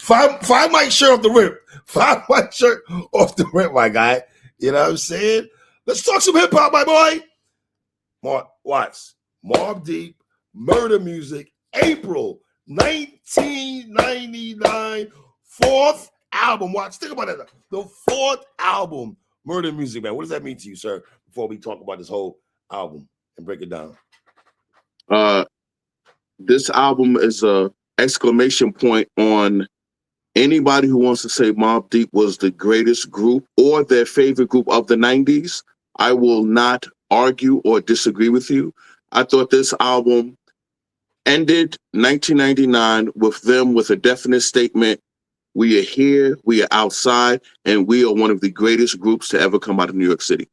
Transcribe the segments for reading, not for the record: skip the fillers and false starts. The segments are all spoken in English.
Five mic shirt off the rip. 5 mic shirt off the rip, my guy. You know what I'm saying? Let's talk some hip hop, my boy. Mark Watts, Mobb Deep, Murda Music, April 1999, fourth album. Watts, think about that. The fourth album, Murda Music, man. What does that mean to you, sir? Before we talk about this whole album and break it down. This album is a exclamation point on anybody who wants to say Mobb Deep was the greatest group or their favorite group of the 90s. I will not argue or disagree with you. I thought this album ended 1999 with them with a definite statement. We are here, we are outside, and we are one of the greatest groups to ever come out of New York City.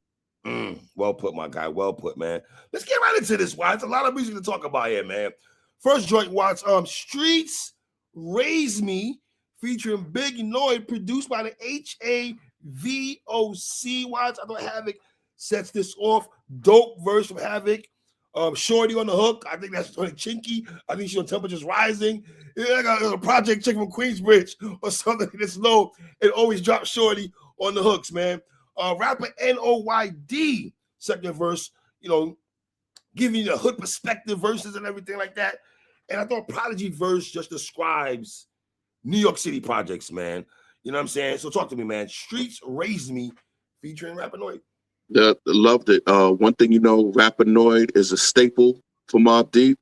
Well put, my guy. Well put, man. Let's get right into this, Watts. A lot of music to talk about here, man. First joint, Watts. Streets Raise Me, featuring Big Noid, produced by the HAVOC. Watts. I thought Havoc sets this off. Dope verse from Havoc. Shorty on the hook. I think that's Chinky. I think she's on Temperatures Rising. I got a project chick from Queensbridge or something that's low. It always drops Shorty on the hooks, man. Rapper NOYD, second verse, giving you the hood perspective verses and everything like that. And I thought Prodigy verse just describes New York City projects, man. You know what I'm saying? So talk to me, man. Streets Raise Me, featuring Rapper Noid. Loved it. One thing Rapper Noid is a staple for Mobb Deep.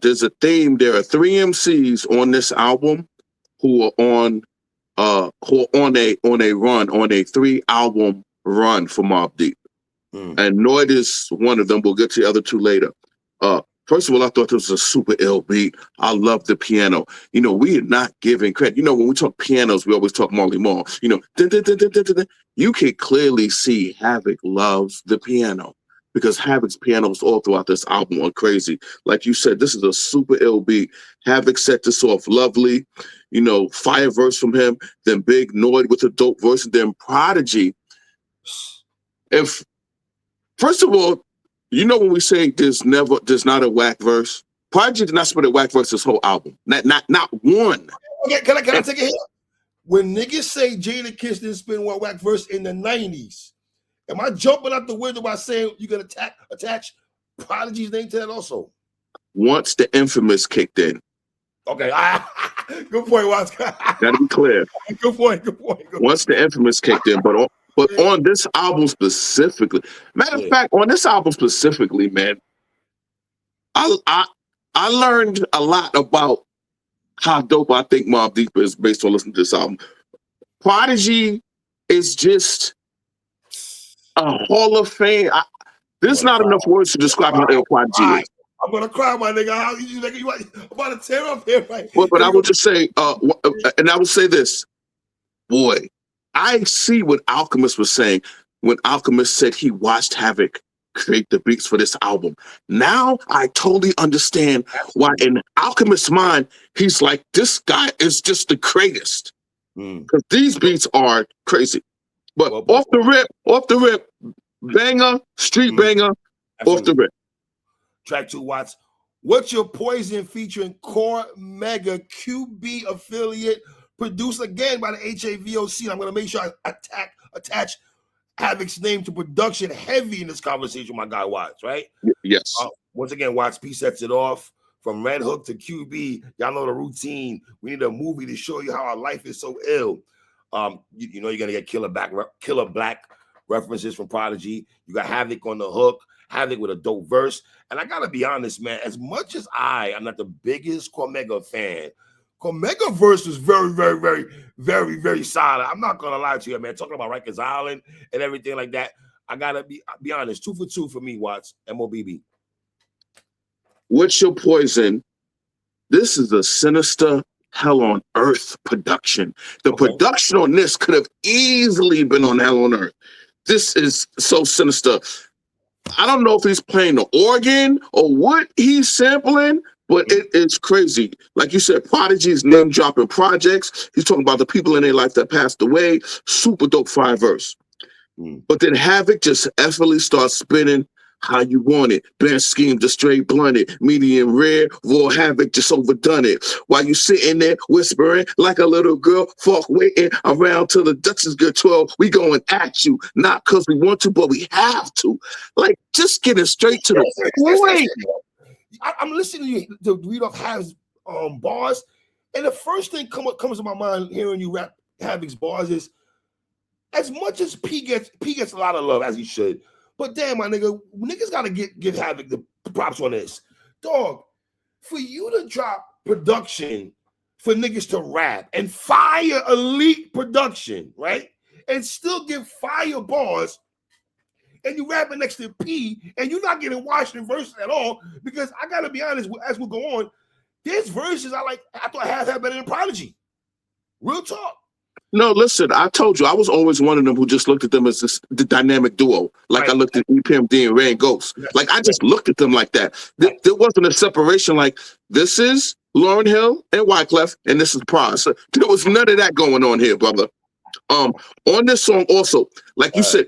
There's a theme. There are 3 MCs on this album who are on a 3-album run for Mobb Deep. And Noid is one of them. We'll get to the other 2 later. First of all, I thought this was a super ill beat. I love the piano. We are not giving credit. When we talk pianos, we always talk Marley Marl. Dun, dun, dun, dun, dun, dun. You can clearly see Havoc loves the piano because Havoc's pianos all throughout this album are crazy. Like you said, this is a super ill beat. Havoc set this off lovely. Fire verse from him, then Big Noid with a dope verse, and then Prodigy. First of all, when we say there's not a whack verse, Prodigy did not spit a whack verse this whole album. Not one. Okay, can I take it here? When niggas say Jada Kiss didn't spin one whack verse in the 90s, am I jumping out the window by saying you can attach Prodigy's name to that also? Once the Infamous kicked in. Okay, good point, Watts. Gotta be clear. Good point. Once the Infamous kicked in, but on this album specifically, matter of fact, on this album specifically, man, I learned a lot about how dope I think Mobb Deep is based on listening to this album. Prodigy is just a Hall of Fame. There's not enough words to describe how ill Prodigy is. I'm gonna cry, my nigga. You about to tear up here, right? But I would just say, and I would say this, boy. I see what Alchemist was saying when Alchemist said he watched Havoc create the beats for this album. Now I totally understand why in Alchemist's mind, he's like, this guy is just the greatest. Because these beats are crazy. But off the rip, banger, street banger, off the rip. Track 2, Watts. What's Your Poison, featuring Core Mega, QB affiliate, produced again by the HAVOC. I'm going to make sure I attach Havoc's name to production heavy in this conversation, my guy Watts, right? Yes. Once again, Watts P sets it off from Red Hook to QB. Y'all know the routine. We need a movie to show you how our life is so ill. You're going to get Killer Black references from Prodigy. You got Havoc on the hook. Havoc with a dope verse. And I got to be honest, man, as much as I'm not the biggest Cormega fan, Cormega verse was very, very, very, very, very solid. I'm not gonna lie to you, man. Talking about Rikers Island and everything like that, I gotta be honest. 2 for 2 for me, Watts. MOBB. What's Your Poison? This is a sinister Hell on Earth production. The production on this could have easily been on Hell on Earth. This is so sinister. I don't know if he's playing the organ or what he's sampling, but it is crazy. Like you said, Prodigy's name dropping projects. He's talking about the people in their life that passed away. Super dope 5 verse. But then Havoc just effortlessly starts spinning how you want it. Best scheme, just straight blunted. Medium rare, raw havoc, just overdone it. While you sitting there whispering like a little girl, fuck waiting around till the Duchess get 12. We going at you, not because we want to, but we have to. Like, just getting straight to the point. I'm listening to read off Hav's bars, and the first thing comes to my mind hearing you rap Havoc's bars is, as much as P gets a lot of love, as he should, but damn, my nigga, niggas gotta give Havoc the props on this. Dog, for you to drop production for niggas to rap and fire elite production, right? And still give fire bars, and you rapping next to P, and you're not getting washed in verses at all, because I gotta be honest, as we go on, there's verses I thought Have had better than Prodigy. Real talk. No, listen, I told you, I was always one of them who just looked at them as the dynamic duo. Like, right. I looked at EPMD and Ray and Ghost. Yes. Like, I just looked at them like that. Right. There wasn't a separation like, this is Lauryn Hill and Wyclef, and this is Pras. So there was none of that going on here, brother. On this song also, like you said,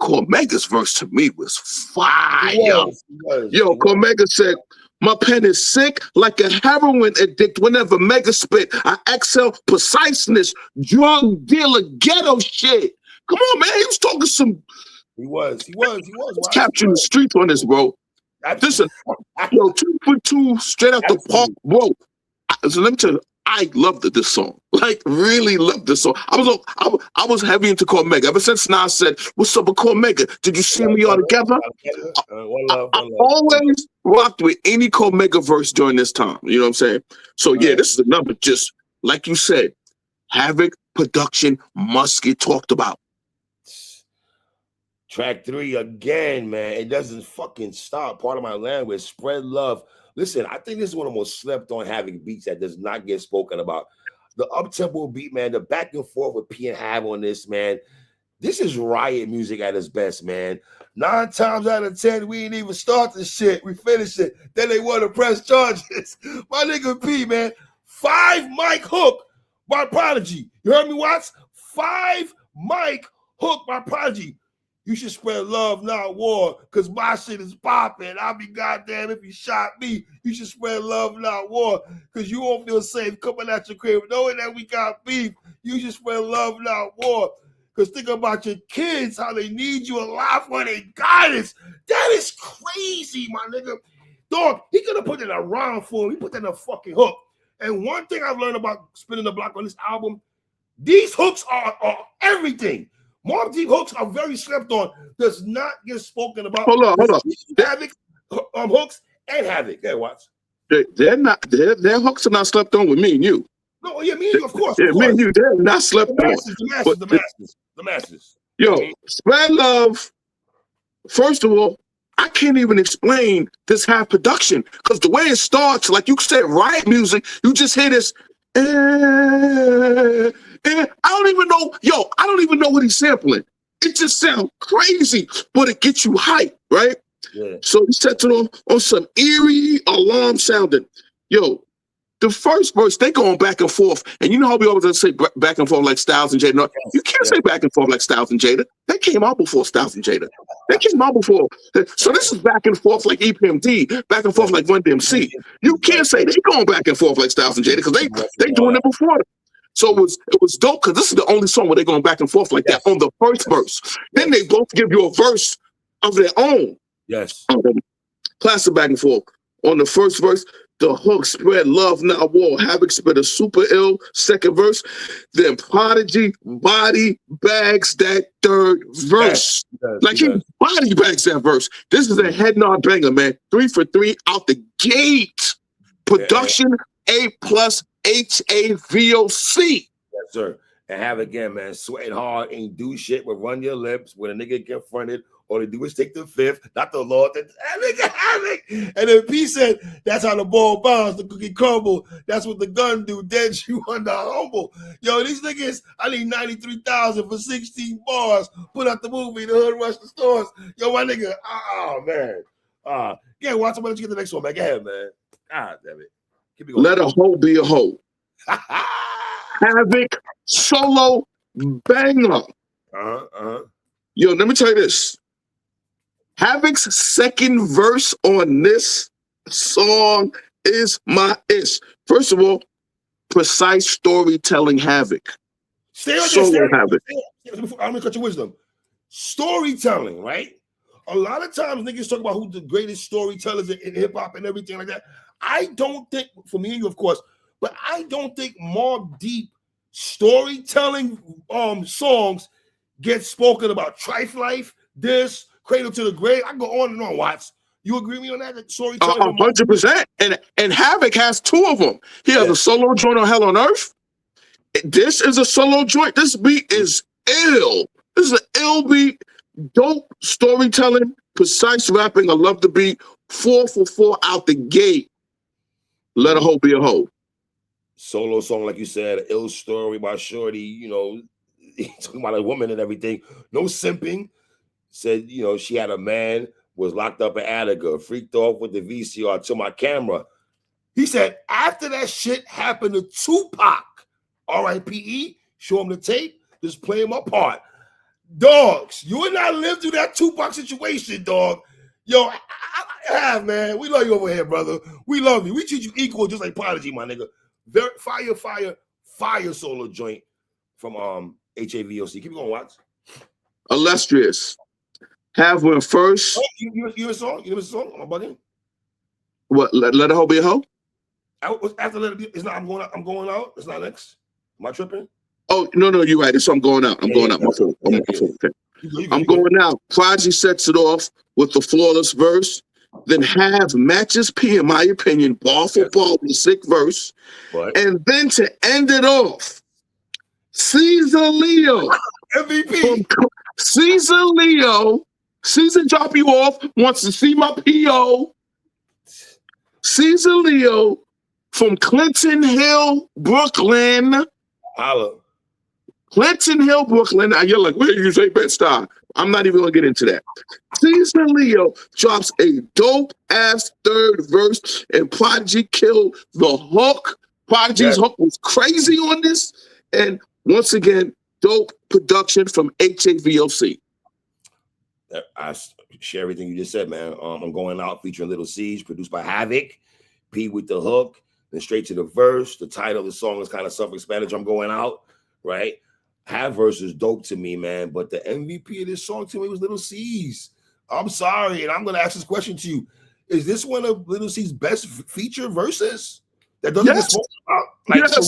Cormega's verse to me was fire. Yo, Cormega said, my pen is sick like a heroin addict. Whenever Mega spit, I exhale preciseness, drug dealer, ghetto shit. Come on, man. He was talking some. He was. Capturing the streets on this, bro. Listen, yo, 2 for 2 straight out the park, bro. So let me tell you, I loved this song. Like, really loved this song. I was heavy into Cormega. Ever since Nas said, what's up with Cormega? Did you see me all together? I always rocked with any Cormega verse during this time. You know what I'm saying? So, yeah, this is another, just like you said, Havoc production must get talked about. Track 3 again, man. It doesn't fucking stop. Part of my language, spread love. Listen, I think this is one of the most slept on Havoc beats that does not get spoken about. The up-tempo beat, man, the back and forth with P and Hav on this, man. This is riot music at its best, man. 9 times out of 10, we ain't even start the shit. We finish it. Then they want to press charges. My nigga P, man. 5 mic hook by Prodigy. You heard me, Watts? 5 mic hook by Prodigy. You should spread love, not war, because my shit is popping. I'll be goddamn if you shot me. You should spread love, not war, because you won't feel safe coming at your crib knowing that we got beef. You should spread love, not war, because think about your kids, how they need you alive for their guidance. That is crazy, my nigga. Dog, he could have put in a rhyme for him. He put in a fucking hook. And one thing I've learned about Spinning the Block on this album, these hooks are everything. Mobb Deep hooks are very slept on. Does not get spoken about. Hold on. Havoc hooks and Havoc. There, watch. They're not. Their hooks are not slept on with me and you. No, yeah, me and you, of course. Yeah, me and you. They're not slept on. The masses. Yo, spread love. First of all, I can't even explain this half production because the way it starts, like you said, riot music. You just hear this. I don't even know, I don't even know what he's sampling. It just sounds crazy, but it gets you hyped, right? Yeah. So he sets it on some eerie alarm sounding. Yo, the first verse, they going back and forth. And you know how we always say back and forth like Styles and Jada? No, you can't say back and forth like Styles and Jada. They came out before Styles and Jada. They came out before. So this is back and forth like EPMD, back and forth like Run DMC. You can't say they going back and forth like Styles and Jada because they doing it before. So it was dope because this is the only song where they're going back and forth like that on the first verse. Then they both give you a verse of their own. Yes. Classic back and forth. On the first verse, the hook spread love, not war. Havoc spit a super ill second verse. Then Prodigy body bags that third verse. He body bags that verse. This is a head nod banger, man. 3 for 3 out the gate. Production A+. HAVOC. Yes, sir. And have again, man, sweating hard, ain't do shit but run your lips when a nigga get fronted. All they do is take the fifth, not the Lord. That nigga Havoc. And then P said, that's how the ball bounce, the cookie crumble. That's what the gun do, dead you under humble. Yo, these niggas, I need 93,000 for 16 bars. Put out the movie, The Hood Rush the Stores. Yo, my nigga, oh, man. Yeah, watch it. Why don't you get the next one, man? Go ahead, man. God damn it. Let a hoe be a hoe. Havoc solo banger. Yo, let me tell you this. Havoc's second verse on this song is my ish. First of all, precise storytelling Havoc. Stay on Solo there. Havoc. I'm gonna cut your wisdom. Storytelling, right? A lot of times niggas talk about who the greatest storytellers in hip hop and everything like that. I don't think, for me and you, of course, but I don't think Mobb Deep storytelling songs get spoken about. Trife Life, this, Cradle to the Grave. I go on and on, Watts. You agree with me on that? That storytelling? 100%. And Havoc has two of them. He has a solo joint on Hell on Earth. This is a solo joint. This beat is ill. This is an ill beat. Dope storytelling, precise rapping. I love the beat. 4 for 4 out the gate. Let a hoe be a hoe. Solo song, like you said, ill story about Shorty, you know, talking about a woman and everything. No simping. Said, you know, she had a man, was locked up in Attica, freaked off with the VCR to my camera. He said, after that shit happened to Tupac, R.I.P.E., show him the tape, just play him apart. Dogs, you and I lived through that Tupac situation, dog. Yo, I have, man. We love you over here, brother. We love you. We treat you equal, just like Prodigy, my nigga. Very fire solo joint from HAVOC. Keep going, Watts. Illustrious. Have went first. Oh, you a song? You know a song? I'm bugging. What? Let a hoe be a hoe? After let it be, it's not. I'm going out. It's not next. Am I tripping? Oh no, you're right. So I'm going out. I'm going out. My fault. I'm going out. Prodigy sets it off with the flawless verse. Then Have matches P, in my opinion, ball for ball with a sick verse. What? And then to end it off, Caesar Leo. MVP. Caesar Leo. Caesar drop you off, wants to see my PO. Caesar Leo from Clinton Hill, Brooklyn. Holla. Clinton Hill, Brooklyn. Now you're like, where did you say Bed-Stuy? I'm not even gonna get into that. Caesar Leo drops a dope ass third verse, and Prodigy killed the hook. Prodigy's hook was crazy on this, and once again, dope production from HAVOC. I share everything you just said, man. I'm going out featuring Little Siege, produced by Havoc. P with the hook, then straight to the verse. The title of the song is kind of self-explanatory. I'm going out, right? Have verse is dope to me, man. But the MVP of this song to me was Little C's. I'm sorry, and I'm going to ask this question to you: is this one of Little C's best feature verses that doesn't get spoken about? Like, yes.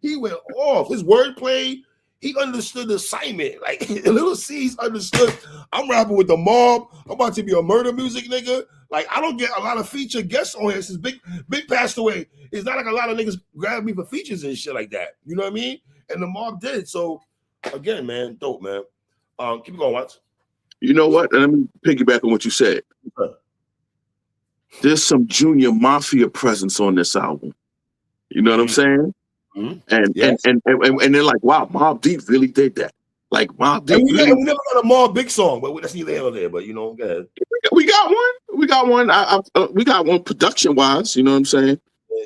He went off. His wordplay. He understood the assignment. Like, Little C's understood. I'm rapping with the Mobb. I'm about to be a Murda music nigga. Like, I don't get a lot of feature guests on here since Big passed away. It's not like a lot of niggas grab me for features and shit like that. You know what I mean? And the Mobb did. So, again, man, dope, man. Keep going, Watts. You know what? Let me piggyback on what you said. There's some Junior Mafia presence on this album. You know what I'm saying? Mm-hmm. And they're like, wow, Mobb Deep really did that. Like Mobb Deep. We never got a Mobb Big song, but that's neither here nor there. But you know, go ahead. We got one. We got one production wise. You know what I'm saying?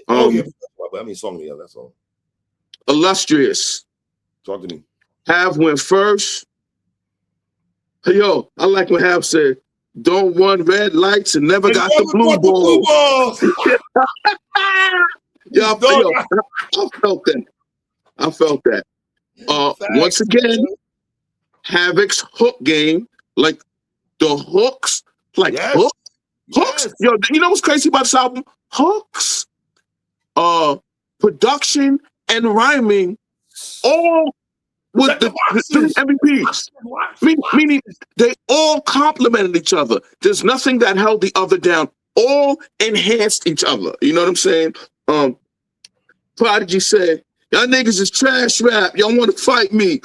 But I mean, song, yeah, that's all. Illustrious. Talk to me. Have went first. Hey, yo, I like what Have said. Don't run red lights and never got the blue balls. I felt that. Once again, Havoc's hook game, like the hooks, hooks. Yes. Yo, you know what's crazy about this album? Hooks, production, and rhyming, all with the MVPs. Meaning they all complemented each other. There's nothing that held the other down. All enhanced each other. You know what I'm saying? Prodigy said, y'all niggas is trash rap. Y'all want to fight me.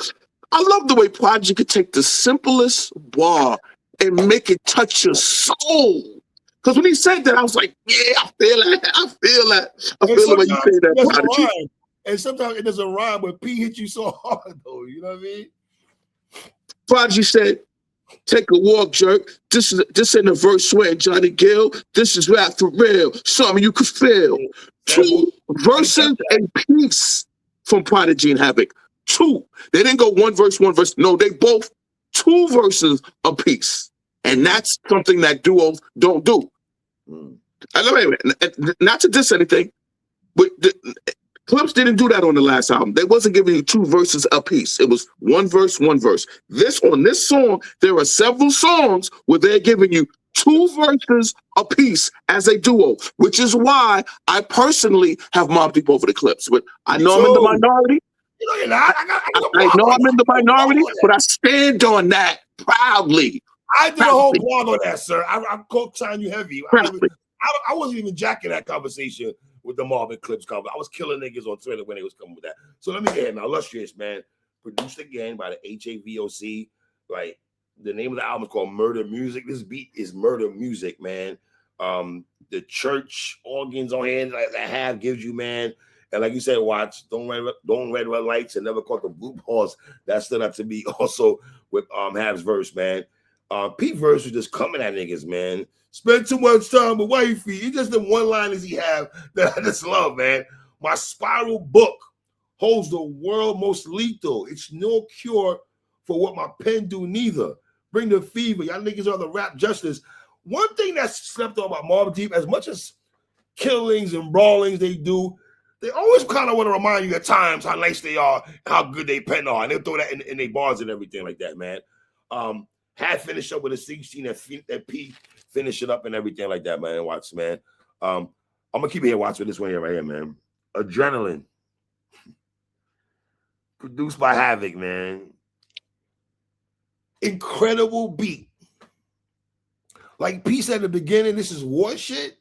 I love the way Prodigy could take the simplest bar and make it touch your soul. Because when he said that, I was like, yeah, I feel that. I feel the way you say that, Prodigy. And sometimes it doesn't rhyme when P hit you so hard, though. You know what I mean? Prodigy said, take a walk, jerk. This ain't a verse sweating Johnny Gill. This is rap for real. Something you could feel. 2 verses and piece from Prodigy and Havoc. 2. They didn't go one verse. No, they both 2 verses apiece. And that's something that duos don't do. Wait, not to diss anything, but Clips didn't do that on the last album. They wasn't giving you 2 verses apiece. It was 1 verse, 1 verse. On this song, there are several songs where they're giving you 2 verses apiece as a duo, which is why I personally have Mobb Deep over the Clips. But I know I'm in the minority. No, you're not. I know I'm in the minority, but I stand on that proudly. I did a whole blog on that, sir. I co-signed you heavy. I wasn't even jacking that conversation with the Mobb and Clips cover. I was killing niggas on Twitter when they was coming with that. So let me get it now. Illustrious, man. Produced again by the HAVOC. Like, the name of the album is called Murda Muzik. This beat is Murda Muzik, man. The church organs on hand that have gives you, man. And like you said, watch Don't Red Lights and Never Caught the Blue Balls. That stood up to me also with Hav's verse, man. Pete verse was just coming at niggas, man. Spend too much time with wifey. It's just the one-liners he have that I just love, man. My spiral book holds the world most lethal. It's no cure for what my pen do neither. Bring the fever. Y'all niggas are the rap justice. One thing that's slept on by Mobb Deep, as much as killings and brawlings they do, they always kind of want to remind you at times how nice they are and how good they pen are. And they'll throw that in their bars and everything like that, man. Had finished up with a 16 and P finish it up and everything like that, man. Watch, man. I'm gonna keep it here. Watch with this one here, right here, man. Adrenaline, produced by Havoc, man. Incredible beat. Like P said at the beginning, this is war shit.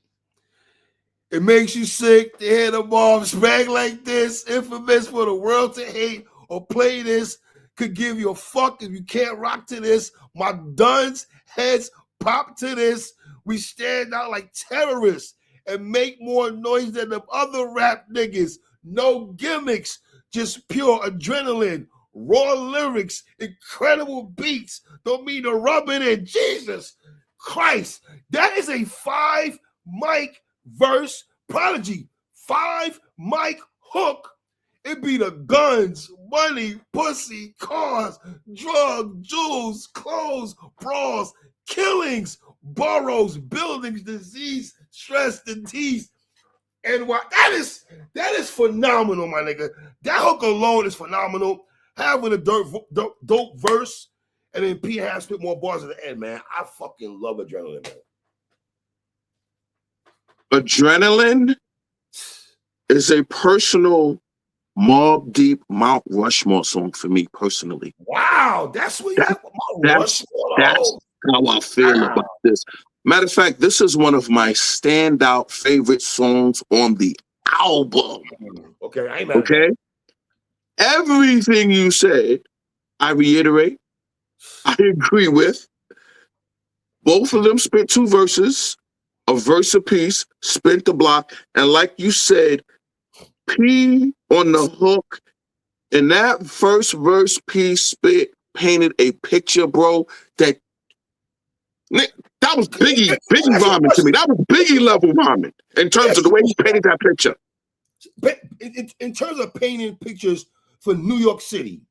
It makes you sick to hear the Mobb spank like this. Infamous for the world to hate or play this. Could give you a fuck if you can't rock to this. My duns heads pop to this. We stand out like terrorists and make more noise than the other rap niggas. No gimmicks, just pure adrenaline, raw lyrics, incredible beats. Don't mean to rub it in. Jesus Christ. That is a 5 mic verse prodigy. 5 mic hook. It be the guns, money, pussy, cars, drugs, jewels, clothes, bras, killings, boroughs, buildings, disease, stress, disease. And what that is phenomenal, my nigga. That hook alone is phenomenal. Having a dope verse, and then P has spit more bars at the end, man. I fucking love Adrenaline, man. Adrenaline is a personal Mobb Deep Mount Rushmore song for me personally. Wow, that's what that's how I feel about this. Matter of fact, this is one of my standout favorite songs on the album. Okay, I ain't okay. Everything you said, I reiterate, I agree with. Both of them spent 2 verses, a verse apiece, spent the block, and like you said, P on the hook, and that first verse P spit painted a picture, bro, that was Biggie rhyming to me. That was Biggie level rhyming in terms of the way he painted that picture. But in terms of painting pictures for New York City,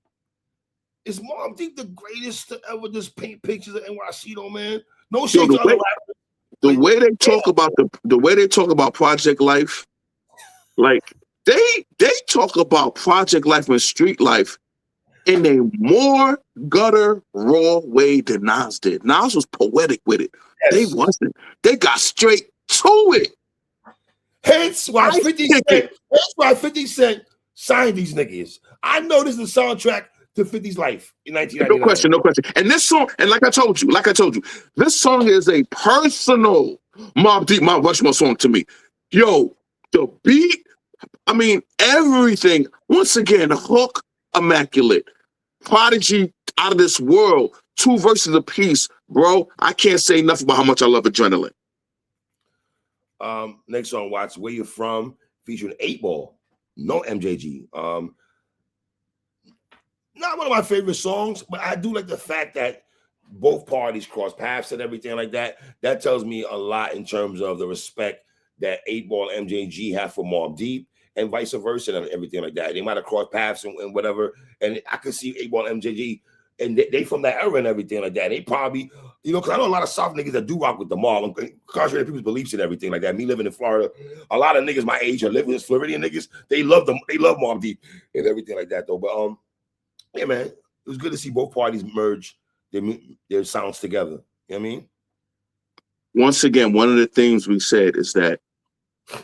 is Mobb Deep the greatest to ever just paint pictures of NYC, though, man? No shade to other rappers. The way they talk about the way they talk about Project Life, like they talk about Project Life and street life in a more gutter, raw way than Nas did. Nas was poetic with it. Yes. They wasn't. They got straight to it. Hence why 50 Cent signed these niggas. I know this is the soundtrack to 50's life in 1999. No question. And this song, and like I told you, this song is a personal Mobb Deep Mount Rushmore song to me. Yo, the beat, I mean, everything. Once again, the hook, immaculate. Prodigy, out of this world. 2 verses apiece, bro. I can't say enough about how much I love Adrenaline. Next song, watch Where You From, featuring 8 Ball. No MJG. Not one of my favorite songs, but I do like the fact that both parties cross paths and everything like that. That tells me a lot in terms of the respect that 8 Ball and MJG have for Mobb Deep, and vice versa and everything like that. They might have crossed paths and whatever. And I could see 8 Ball and MJG and they from that era and everything like that. They probably, because I know a lot of South niggas that do rock with the Mobb, contrary to people's beliefs and everything like that. Me living in Florida, a lot of niggas my age are living in Floridian niggas. They love them. They love Mobb Deep and everything like that though. But yeah, man, it was good to see both parties merge their sounds together. You know what I mean? Once again, one of the things we said is that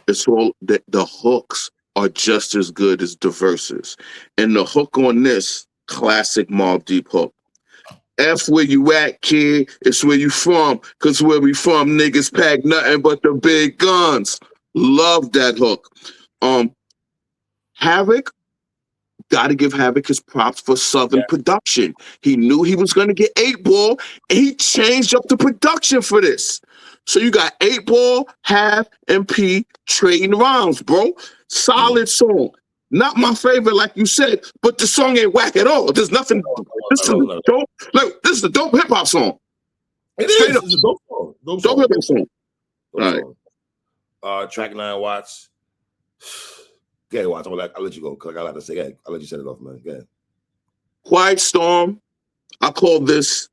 it's all that the hooks are just as good as the verses. And the hook on this classic Mobb Deep hook. F where you at, kid, it's where you from. Cause where we from, niggas pack nothing but the big guns. Love that hook. Havoc, gotta give Havoc his props for Southern production. He knew he was gonna get 8-Ball, and he changed up the production for this. So you got 8-Ball, Hav, and P trading rhymes, bro. Solid song. Not my favorite, like you said, but the song ain't whack at all. There's nothing. This is dope. Look, this is a dope hip hop song. Straight up, it's a dope song. Dope hip hop song. All right. Track 9 Watts. Go ahead, Watts. I'll let you go because I got a lot to say. Go ahead. I'll let you set it off, man. Go ahead. Quiet Storm. I call this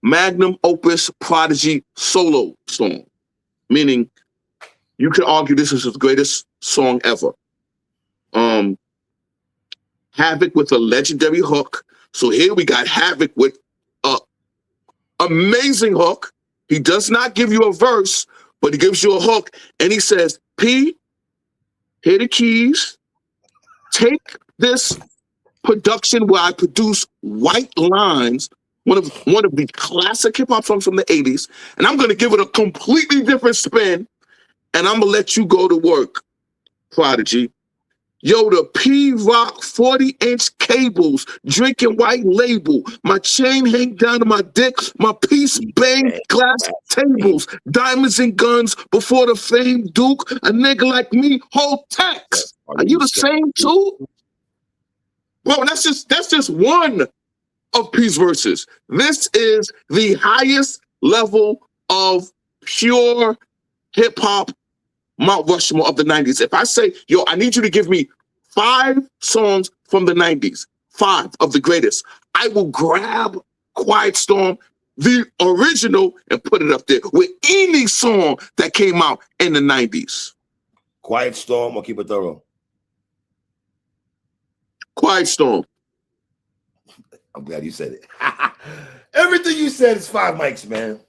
magnum opus Prodigy solo song, meaning you could argue this is his greatest song ever. Havoc with a legendary hook. So here we got Havoc with a amazing hook. He does not give you a verse, but he gives you a hook, and he says, P, here the keys. Take this production where I produce white lines, one of the classic hip-hop songs from the 80s, and I'm going to give it a completely different spin, and I'm going to let you go to work, Prodigy. Yo, the P-Rock 40-inch cables, drinking white label. My chain hang down to my dick. My piece bang glass tables. Diamonds and guns before the famed Duke. A nigga like me, whole tax. Are you the same too? Well, that's just one of P's verses. This is the highest level of pure hip-hop Mount Rushmore of the 90s. If I say, yo, I need you to give me 5 songs from the 90s, 5 of the greatest, I will grab Quiet Storm, the original, and put it up there with any song that came out in the 90s. Quiet Storm or Keep It Thorough? Quiet Storm. I'm glad you said it. Everything you said is 5 mics, man.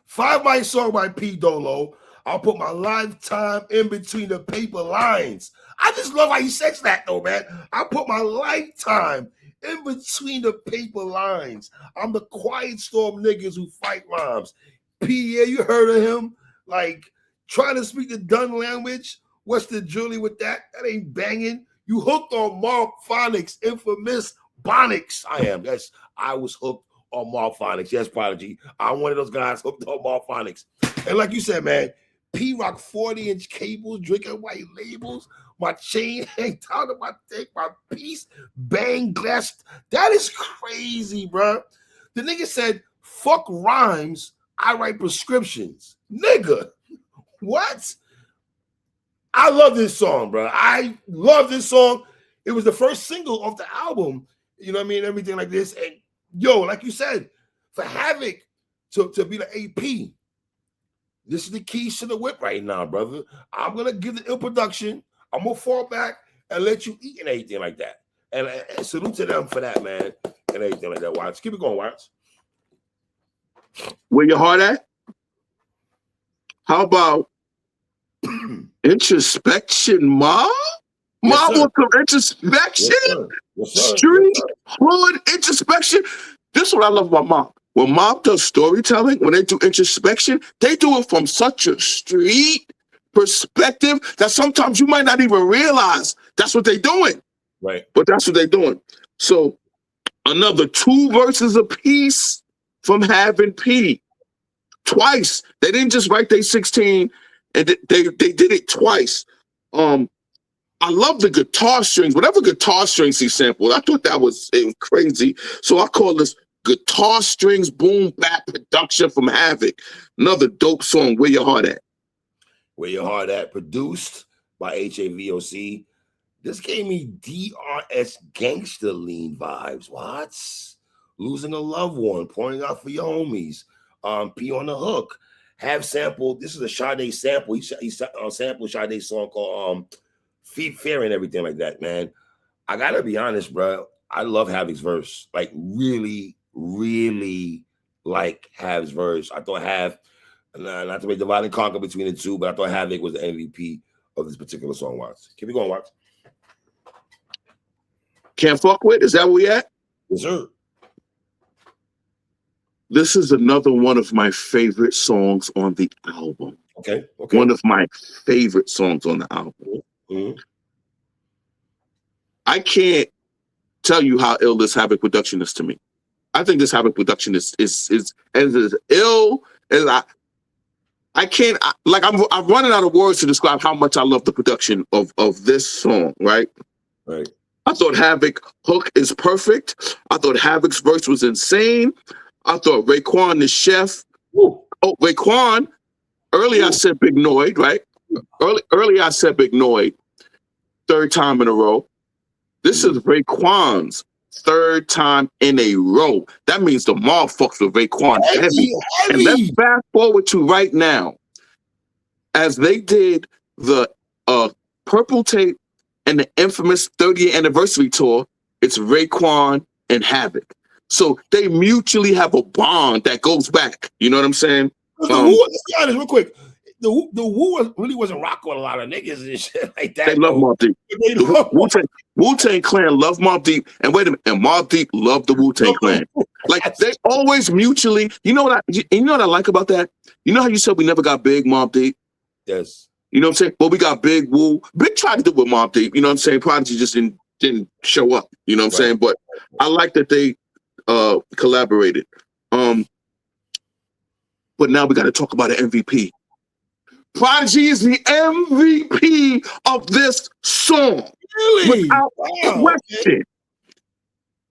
5 mic song by P. Dolo. I'll put my lifetime in between the paper lines. I just love how he says that, though, man. I put my lifetime in between the paper lines. I'm the Quiet Storm niggas who fight rhymes. P, yeah, you heard of him? Like, trying to speak the done language. What's the jewelry with that? That ain't banging. You hooked on Mobb Phonics, infamous Bonics. I was hooked on Mobb Phonics. Yes, Prodigy. I'm one of those guys hooked on Mobb Phonics. And like you said, man, P-Rock 40-inch cables, drinking white labels, my chain hang down to my dick, my piece, bang glass. That is crazy, bro. The nigga said, fuck rhymes, I write prescriptions. Nigga, what? I love this song, bro. I love this song. It was the first single off the album. You know what I mean? Everything like this. And yo, like you said, for Havoc to be the AP, this is the keys to the whip right now, brother. I'm going to give the introduction. I'm going to fall back and let you eat and everything like that. And salute to them for that, man. And everything like that. Watch. Keep it going, Watch. Where your heart at? How about introspection, Mobb? Mobb with some introspection? Yes, sir. Street, hood, introspection. This is what I love about Mobb. When Mobb does storytelling, when they do introspection, they do it from such a street perspective that sometimes you might not even realize that's what they're doing. Right. But that's what they're doing. So another 2 verses apiece from Having P. Twice. They didn't just write their 16, and they did it twice. I love the guitar strings. Whatever guitar strings he sampled, I thought that was crazy. So I call this guitar strings boom bap production from Havoc. Another dope song, Where Your Heart At. Where Your Heart At, produced by HAVOC. This gave me DRS Gangster Lean vibes. What? Losing a loved one, pouring out for your homies. P on the hook. Have sampled. This is a Sade sample. He sampled Sade's song called Feet Fair and everything like that, man. I gotta be honest, bro. I love Havoc's verse. Like really, really like Hav's verse. I thought Hav, not to make divide and conquer between the two, but I thought Havoc was the MVP of this particular song. Watts. Keep it going, Watts. Can't fuck with? Is that where we at? Yes, sir. This is another one of my favorite songs on the album. Okay. One of my favorite songs on the album. Mm-hmm. I can't tell you how ill this Havoc production is to me. I think this Havoc production is as ill as I can't. I'm running out of words to describe how much I love the production of this song. Right. I thought Havoc hook is perfect. I thought Havoc's verse was insane. I thought Raekwon the chef. Woo. Oh, Raekwon. Earlier I said Big Noid, right? Earlier I said Big Noid. Third time in a row. This is Raekwon's third time in a row. That means the Mobb fucks with Raekwon heavy. And let's fast forward to right now. As they did the Purple Tape and the infamous 30th anniversary tour, it's Raekwon and Havoc. So they mutually have a bond that goes back. You know what I'm saying? Let's be honest real quick. The Wu really wasn't rocking with a lot of niggas and shit like that. They love Mobb Deep. Wu-Tang Clan love Mobb Deep. And wait a minute, and Mobb Deep love the Wu-Tang Clan. Like they always mutually, you know what I like about that? You know how you said we never got big Mobb Deep? Yes. You know what I'm saying? Well, we got big Wu. Big tried to do with Mobb Deep, you know what I'm saying? Prodigy just didn't show up. You know what I'm saying? But I like that they collaborated. But now we got to talk about an MVP. Prodigy is the MVP of this song. Really? Without question.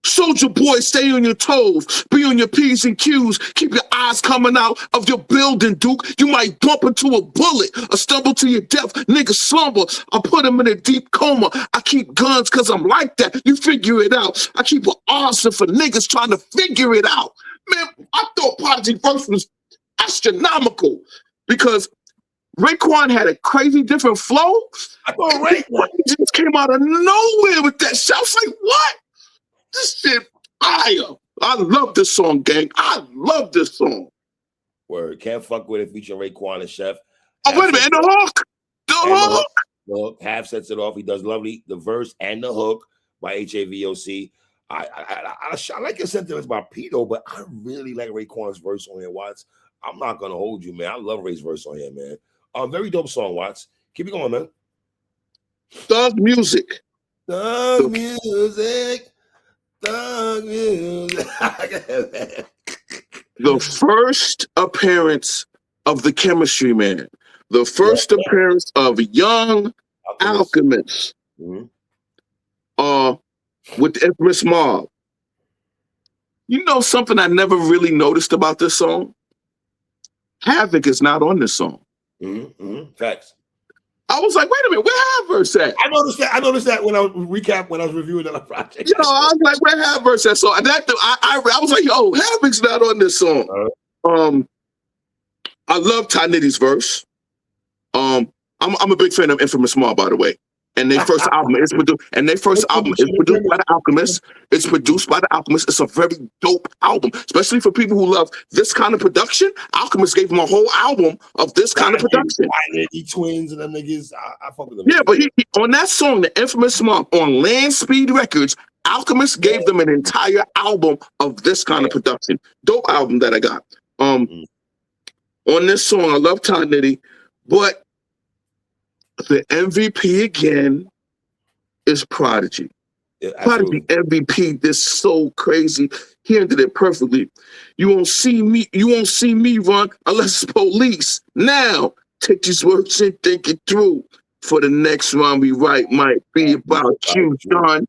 Soulja Boy, stay on your toes. Be on your P's and Q's. Keep your eyes coming out of your building, Duke. You might bump into a bullet or stumble to your death. Nigga slumber. I put him in a deep coma. I keep guns because I'm like that. You figure it out. I keep an arson for niggas trying to figure it out. Man, I thought Prodigy verse was astronomical because Raekwon had a crazy different flow. I thought Raekwon just came out of nowhere with that shit. I was like, what? This shit fire. I love this song, gang. I love this song. Word. Can't fuck with it featuring Raekwon and Chef. Oh, wait a minute. And the hook. The hook. Half sets it off. He does lovely. The verse and the hook by HAVOC. I like your sentiments about Pito, but I really like Raekwon's verse on here, Watts. I'm not going to hold you, man. I love Ray's verse on here, man. Very dope song, Watts. Keep it going, man. Thug music. Thug music. Thug music. The first appearance of the Chemistry Man. The first appearance of Young Alchemist. Mm-hmm. With the infamous Mobb. You know something I never really noticed about this song? Havoc is not on this song. Mm-hmm. Facts. I was like, wait a minute, where Hav verse at? I noticed that when I was reviewing the project. You know, I was like, where Hav verse at? So I was like, yo, Havoc's not on this song. I love Ty Nitty's verse. I'm a big fan of Infamous Mobb, by the way. And their first album is produced. And their first album is produced by The Alchemist. It's produced by The Alchemist. It's a very dope album, especially for people who love this kind of production. Alchemist gave him a whole album of this kind of production. Twins and them niggas, I fuck with them. Yeah, but he on that song, The Infamous Mobb, on Land Speed Records, Alchemist gave them an entire album of this kind of production. Dope album that I got. On this song, I love Ty Nitty, but the MVP again is Prodigy. Yeah, Prodigy MVP, this so crazy. He ended it perfectly. You won't see me run unless it's police. Now, take these words and think it through. For the next run we write might be about you, John.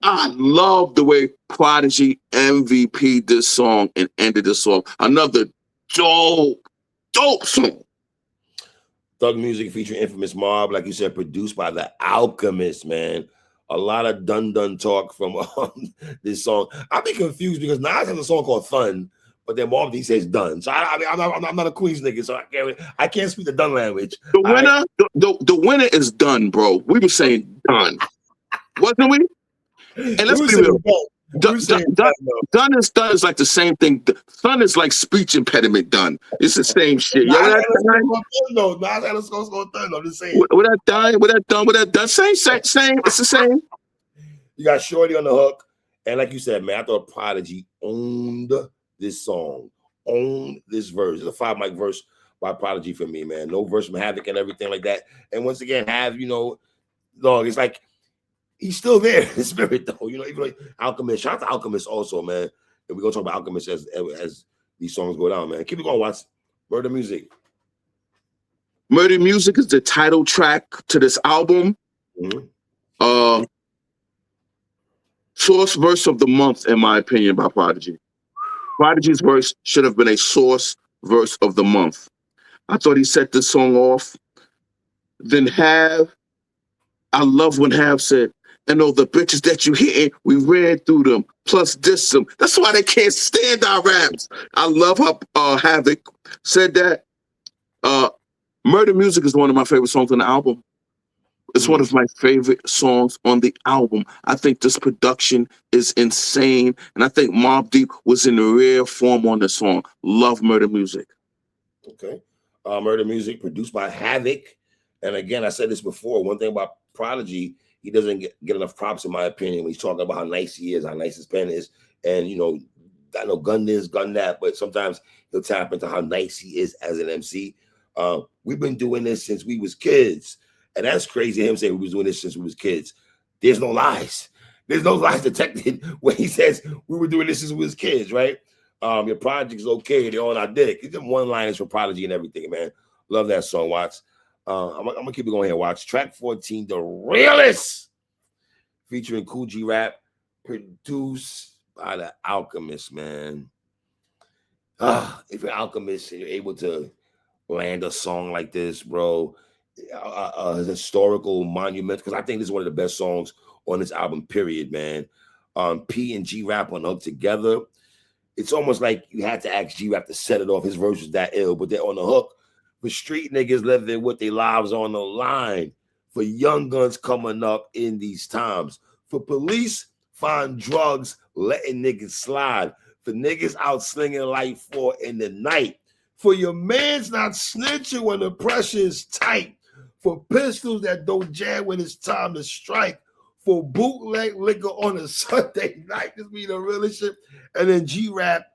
I love the way Prodigy MVP this song and ended the song. Another dope song. Thug music featuring Infamous Mobb, like you said, produced by The Alchemist, man. a lot of dun talk from this song. I'll be confused because Nas has a song called Thun, but then Mobb Deep says done. So I'm not a Queens nigga, so I can't speak the done language. The winner, the winner is done, bro. We were saying done, wasn't we? And let's be real. Done is like the same thing. Done is like speech impediment done. It's the same shit. Nas had a song called Thun. I'm just saying. With that done. Same. It's the same. You got Shorty on the hook. And like you said, man, I thought Prodigy owned this song, owned this verse. It's a 5 mic verse by Prodigy for me, man. No verse from Havoc and everything like that. And once again, dog, it's like he's still there in spirit, though. Even like Alchemist. Shout out to Alchemist also, man. And we're going to talk about Alchemist as these songs go down, man. Keep it going, watch Murda Music. Murda Music is the title track to this album. Mm-hmm. Source verse of the month, in my opinion, by Prodigy. Prodigy's verse should have been a source verse of the month. I thought he set this song off. Then I love when Have said, and all the bitches that you hitting, we ran through them, plus diss them. That's why they can't stand our raps. I love how Havoc said that. Murda Music is one of my favorite songs on the album. It's one of my favorite songs on the album. I think this production is insane. And I think Mobb Deep was in rare form on this song. Love Murda Music. Okay. Murda Music produced by Havoc. And again, I said this before. One thing about Prodigy, he doesn't get enough props, in my opinion, when he's talking about how nice he is, how nice his pen is. And, I know gun this, gun that, but sometimes he'll tap into how nice he is as an MC. We've been doing this since we was kids. And that's crazy, him saying we was doing this since we was kids. There's no lies. There's no lies detected when he says we were doing this since we was kids, right? Your project is okay. They're on our dick. It's them one-liners for Prodigy and everything, man. Love that song, Watts. I'm going to keep it going here, Watts. Track 14, The Realest, featuring Kool G Rap, produced by The Alchemist, man. If you're Alchemist and you're able to land a song like this, bro, a historical monument, because I think this is one of the best songs on this album, period, man. P and G Rap on the hook together. It's almost like you had to ask G Rap to set it off. His verse was that ill, but they're on the hook for street niggas living with their lives on the line, for young guns coming up in these times, for police find drugs letting niggas slide, for niggas out slinging life for in the night, for your man's not snitching when the pressure is tight, for pistols that don't jam when it's time to strike, for bootleg liquor on a Sunday night. This be the realest shit. And then G-Rap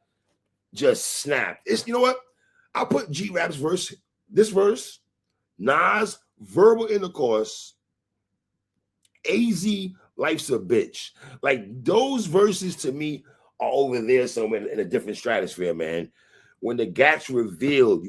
just snapped. You know what? I'll put G-Rap's verse, this verse, Nas, verbal intercourse, AZ, life's a bitch. Like, those verses to me are over there somewhere in a different stratosphere, man. When the gats revealed,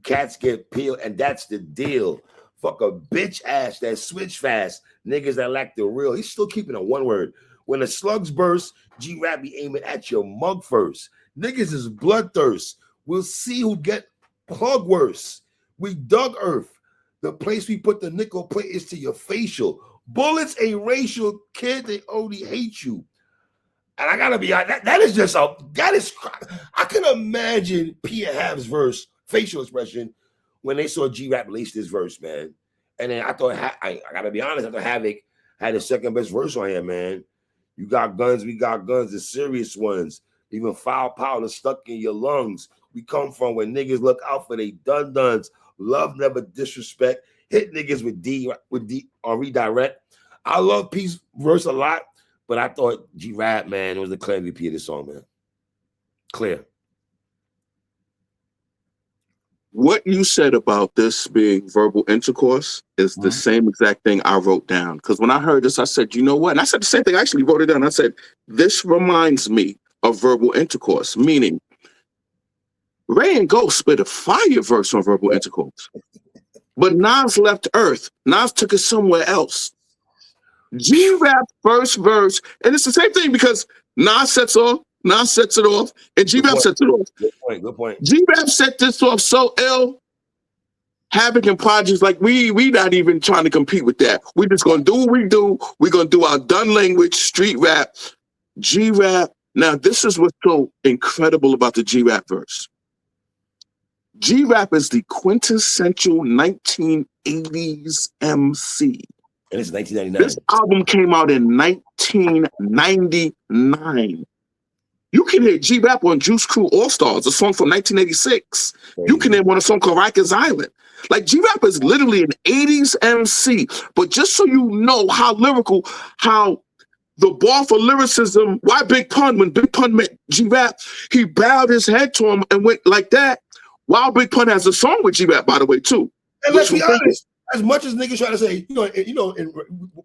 cats get peeled, and that's the deal. Fuck a bitch ass that switch fast. Niggas that lack the real. He's still keeping it one word. When the slugs burst, G-Rap be aiming at your mug first. Niggas is bloodthirst. We'll see who get plug worse. We dug earth. The place we put the nickel plate is to your facial. Bullets ain't racial, kid. They only hate you. And I gotta be honest, that is, I can imagine P and Hav's verse, facial expression, when they saw G-Rap release this verse, man. And then I thought, I gotta be honest, I thought Havoc had the second best verse on here, man. You got guns, we got guns, the serious ones. Even foul powder stuck in your lungs. We come from where niggas look out for they dun-duns. Love never disrespect. Hit niggas with D on redirect. I love P's verse a lot, but I thought G-Rap, man, was the clear MVP of this song, man. Clear. What you said about this being verbal intercourse is the same exact thing I wrote down. Because when I heard this, I said, you know what? And I said the same thing. I actually wrote it down. I said, this reminds me of verbal intercourse, meaning Ray and Ghost spit a fire verse on verbal intercourse. But Nas left Earth. Nas took it somewhere else. G-Rap first verse, and it's the same thing because Nas sets it off, and G-Rap sets it off. Good point. G-Rap set this off so ill. Havoc and Projects, like we not even trying to compete with that. We just gonna do what we do. We're gonna do our done language, street rap, G rap. Now, this is what's so incredible about the G rap verse. G rap is the quintessential 1980s MC. And it's 1999. This album came out in 1999. You can hear G rap on Juice Crew All Stars, a song from 1986. You can hear one a song called Rikers Island. Like, G rap is literally an 80s MC. But just so you know how lyrical, how the bar for lyricism, why Big Pun, when Big Pun met G rap, he bowed his head to him and went like that. While Big Pun has a song with G rap, by the way, too. And let's be honest, as much as niggas try to say, in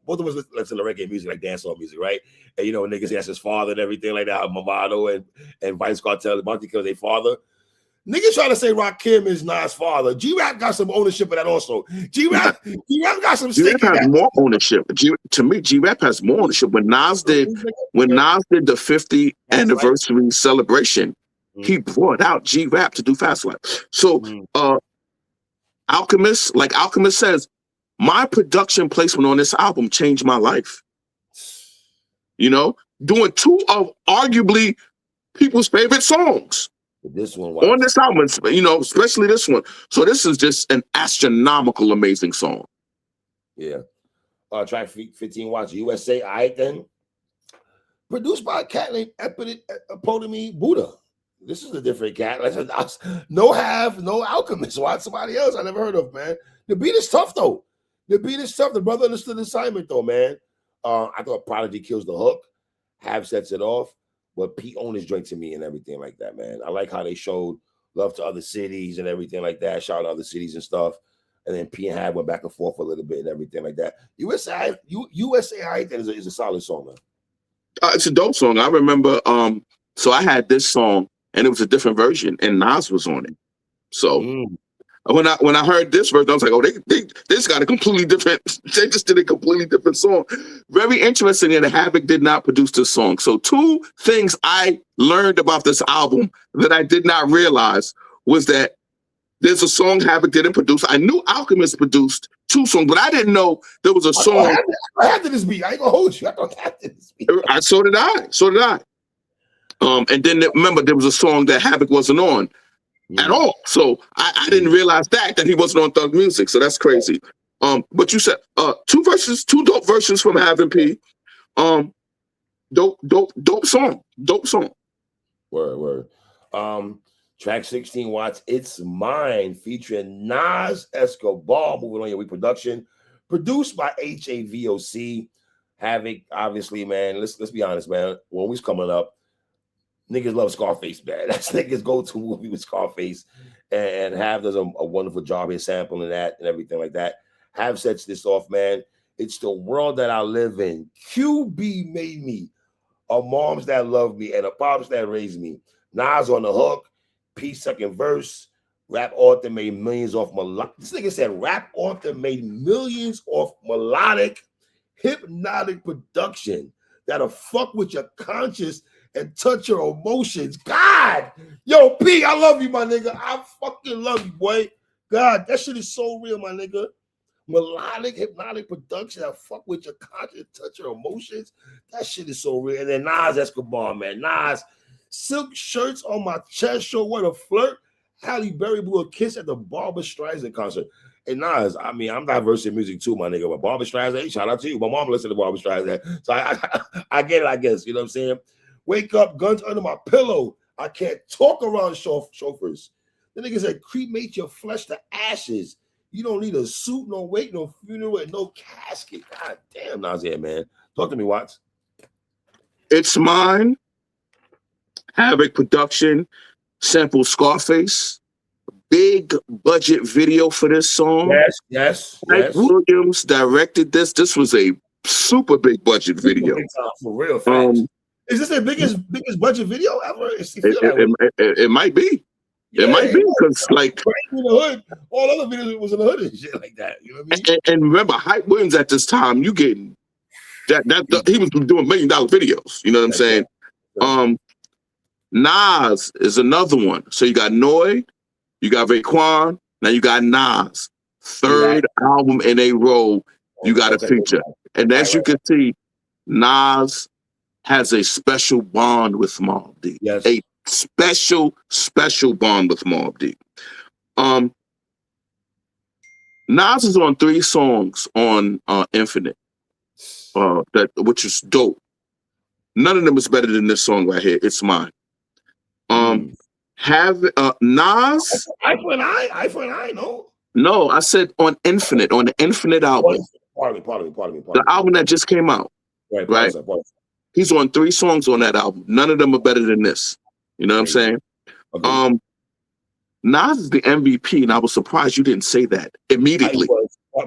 both of us listen to reggae music, like dancehall music, right? And niggas say that's his father and everything like that. Mamado and Vice Cartel, Monty Kill their father. Niggas try to say Rakim is Nas' father. G-Rap got some ownership of that also. G-Rap got some stake in that. Has more ownership. To me, G-Rap has more ownership. When Nas did the 50th anniversary celebration, he brought out G-Rap to do Fast Life. So Alchemist says, my production placement on this album changed my life. Doing two of arguably people's favorite songs. This one on this album, especially this one. So this is just an astronomical, amazing song. Yeah. Track 15 watch USA. All right, then. Produced by a cat named Epitome Buddha. This is a different cat. No Alchemist. Watch somebody else I never heard of, man. The beat is tough, though. The brother understood the assignment, though, man. I thought Prodigy kills the hook. Have sets it off. But Pete owned his drink to me and everything like that, man. I like how they showed love to other cities and everything like that. Shout out to other cities and stuff. And then Pete and Hab went back and forth a little bit and everything like that. USA is a solid song, man. It's a dope song. I remember. So I had this song and it was a different version, and Nas was on it. So when I heard this version, I was like, oh, they just got a completely different. They just did a completely different song. Very interesting that Havoc did not produce this song. So two things I learned about this album that I did not realize was that there's a song Havoc didn't produce. I knew Alchemist produced two songs, but I didn't know there was a song. I had to this beat. I ain't gonna hold you. I don't have to this beat. So did I. And then remember there was a song that Havoc wasn't on. At all. So I didn't realize that he wasn't on Thug Music. So that's crazy. But you said two dope versions from Having P. Dope song. Word. Track 16 watts, It's Mine, featuring Nas Escobar, moving on your week production. Produced by HAVOC. Havoc, obviously, man. Let's be honest, man. When we was coming up, niggas love Scarface, man. That's niggas go-to movie with Scarface. And Hav does a wonderful job in sampling that and everything like that. Hav sets this off, man. It's the world that I live in. QB made me. A moms that love me and a pops that raised me. Nas on the hook. P second verse. Rap author made millions off melodic. This nigga said rap author made millions off melodic, hypnotic production that'll fuck with your conscience and touch your emotions. God, yo, P, I love you, my nigga. I fucking love you, boy. God, that shit is so real, my nigga. Melodic, hypnotic production that fuck with your conscience, touch your emotions. That shit is so real. And then Nas Escobar, man. Nas, silk shirts on my chest show what a flirt. Halle Berry blew a kiss at the Barbra Streisand concert. And Nas, I mean, I'm diverse in music too, my nigga. But Barbra Streisand, hey, shout out to you. My mom listened to Barbra Streisand. So I get it, I guess. You know what I'm saying? Wake up, guns under my pillow. I can't talk around chauffeurs. The nigga said, cremate your flesh to ashes. You don't need a suit, no wake, no funeral, and no casket. God damn, Nasir, man. Talk to me, Watts. It's Mine. Havoc production. Sample Scarface. Big budget video for this song. Yes. Mike Williams directed this. This was a super big budget video. For real, facts. Is this the biggest budget video ever? It might be. It might be because like in the hood, all other videos was in the hood and shit like that. You know what I mean? And remember, Hype Williams at this time, you getting that he was doing $1 million videos. You know what I'm saying? Nas is another one. So you got Noyd, you got Raekwon, now you got Nas. third album in a row, you got a feature. And as you can see, Nas has a special bond with Mobb Deep. Yes. A special bond with Mobb Deep. Nas is on 3 songs on Infinite, which is dope. None of them is better than this song right here. It's mine. Have Nas? Eye for an eye, no. No, I said on Infinite, on the Infinite album. Pardon me. The album that just came out. Right. He's on 3 songs on that album. None of them are better than this. You know what I'm saying? Okay. Nas is the MVP, and I was surprised you didn't say that immediately.